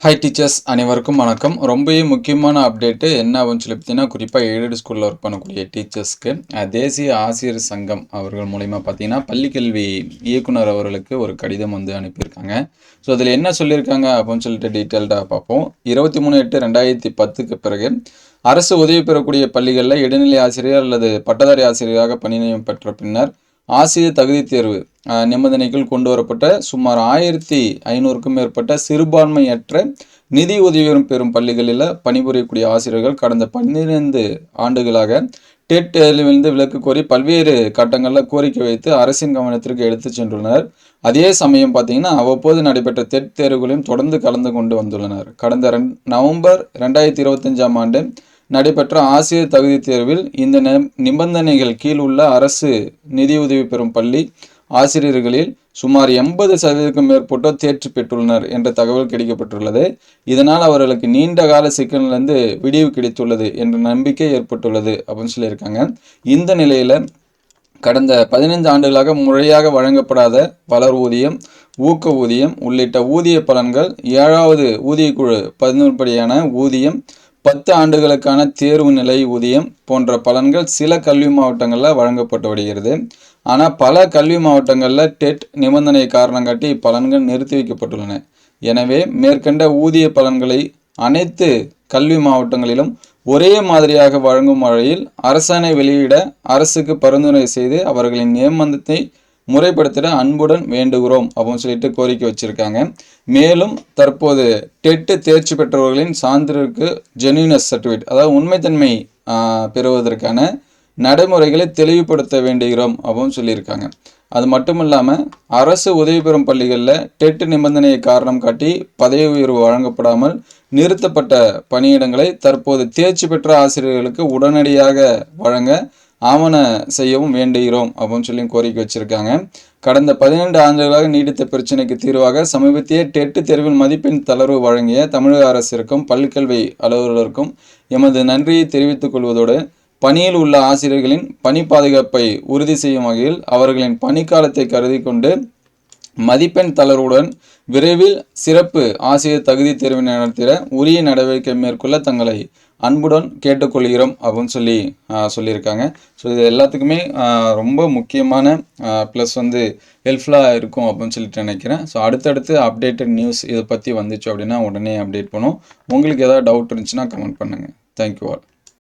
Hi teachers அனைவருக்கும் வணக்கம். ரொம்பவே முக்கியமான அப்டேட்டு என்ன ஆகும்னு சொல்லி பார்த்தீங்கன்னா, குறிப்பாக எய்டட் ஸ்கூலில் ஒர்க் பண்ணக்கூடிய டீச்சர்ஸ்க்கு தேசிய ஆசிரியர் சங்கம் அவர்கள் மூலிமா பார்த்தீங்கன்னா, பள்ளிக்கல்வி இயக்குனர் அவர்களுக்கு ஒரு கடிதம் வந்து அனுப்பியிருக்காங்க. ஸோ அதில் என்ன சொல்லியிருக்காங்க அப்படின்னு சொல்லிட்டு டீட்டெயில்டாக பார்ப்போம். 23/8/2010க்கு பிறகு அரசு உதவி பெறக்கூடிய பள்ளிகளில் இடைநிலை ஆசிரியர் அல்லது பட்டதாரி ஆசிரியராக பணி நியமனம் பெற்ற பின்னர் ஆசிரியர் தகுதி தேர்வு நிபந்தனைகள் கொண்டு வரப்பட்ட சுமார் 1500க்கும் மேற்பட்ட சிறுபான்மையற்ற நிதி உதவி பெறும் பள்ளிகளில் பணிபுரியக்கூடிய ஆசிரியர்கள் கடந்த 12 ஆண்டுகளாக டெட் தேர்விலிருந்து விலக்கு கோரி பல்வேறு கட்டங்களில் கோரிக்கை வைத்து அரசின் கவனத்திற்கு எடுத்து சென்றுள்ளனர். அதே சமயம் பார்த்தீங்கன்னா, அவ்வப்போது நடைபெற்ற டெட் தேர்வுகளையும் தொடர்ந்து கலந்து கொண்டு வந்துள்ளனர். கடந்த நவம்பர் 2025ஆம் ஆண்டு நடைபெற்ற ஆசிரியர் தகுதி தேர்வில் இந்த நிபந்தனைகள் கீழ் உள்ள அரசு நிதியுதவி பெறும் பள்ளி ஆசிரியர்களில் சுமார் 80% மேற்பட்டோர் தேர்ச்சி பெற்றுள்ளனர் என்ற தகவல் கிடைக்கப்பட்டுள்ளது. இதனால் அவர்களுக்கு நீண்ட கால சிக்கலிலிருந்து விடிவு கிடைத்துள்ளது என்ற நம்பிக்கை ஏற்பட்டுள்ளது அப்படின்னு சொல்லியிருக்காங்க. இந்த நிலையில் கடந்த 15 ஆண்டுகளாக முறையாக வழங்கப்படாத வளர் ஊதியம், ஊக்க ஊதியம் உள்ளிட்ட ஊதிய பலன்கள், 7வது ஊதியக்குழு 11 படியான ஊதியம், 10 ஆண்டுகளுக்கான தேர்வு நிலை ஊதியம் போன்ற பலன்கள் சில கல்வி மாவட்டங்களில் வழங்கப்பட்டு வருகிறது. ஆனால் பல கல்வி மாவட்டங்களில் டெட் நிபந்தனை காரணம் காட்டி பலன்கள் நிறுத்தி வைக்கப்பட்டுள்ளன. எனவே மேற்கண்ட ஊதிய பலன்களை அனைத்து கல்வி மாவட்டங்களிலும் ஒரே மாதிரியாக வழங்கும் வகையில் அரசாணை வெளியிட அரசுக்கு பரிந்துரை செய்து அவர்களின் நியமனத்தை முறைப்படுத்திட அன்புடன் வேண்டுகிறோம் அப்படின்னு சொல்லிட்டு கோரிக்கை வச்சிருக்காங்க. மேலும் தற்போது டெட்டு தேர்ச்சி பெற்றவர்களின் சான்றிதழுக்கு ஜென்யூனஸ் சர்டிஃபிகேட், அதாவது உண்மைத்தன்மை பெறுவதற்கான நடைமுறைகளை தெளிவுபடுத்த வேண்டுகிறோம் அப்படின்னு சொல்லியிருக்காங்க. அது மட்டும் இல்லாமல் அரசு உதவி பெறும் பள்ளிகளில் டெட் நிபந்தனையை காரணம் காட்டி பதவி உயர்வு வழங்கப்படாமல் நிறுத்தப்பட்ட பணியிடங்களை தற்போது தேர்ச்சி பெற்ற ஆசிரியர்களுக்கு உடனடியாக வழங்க ஆவண செய்யவும் வேண்டுகிறோம் அப்படின்னு சொல்லி கோரிக்கை வச்சிருக்காங்க. கடந்த 12 ஆண்டுகளாக நீடித்த பிரச்சனைக்கு தீர்வாக சமீபத்திய டெட் தேர்வில் மதிப்பெண் தளர்வு வழங்கிய தமிழக அரசிற்கும் பள்ளிக்கல்வி அலுவலருக்கும் எமது நன்றியை தெரிவித்துக் கொள்வதோடு பணியில் உள்ள ஆசிரியர்களின் பணி பாதுகாப்பை உறுதி செய்யும் வகையில் அவர்களின் பணிக்காலத்தை கருதி கொண்டு மதிப்பெண் தளர்வுடன் விரைவில் சிறப்பு ஆசிரியர் தகுதி தேர்வு நடத்திட உரிய நடவடிக்கை மேற்கொள்ள தங்களை அன்புடன் கேட்டுக்கொள்கிறோம் அப்படின்னு சொல்லியிருக்காங்க. ஸோ இது எல்லாத்துக்குமே ரொம்ப முக்கியமான ப்ளஸ் வந்து ஹெல்ப்ஃபுல்லாக இருக்கும் அப்படின்னு சொல்லிட்டு நினைக்கிறேன். ஸோ அடுத்தடுத்து அப்டேட்டட் நியூஸ் இதை பற்றி வந்துச்சு அப்படின்னா உடனே அப்டேட் பண்ணுவோம். உங்களுக்கு ஏதாவது டவுட் இருந்துச்சுன்னா கமெண்ட் பண்ணுங்கள். Thank you all.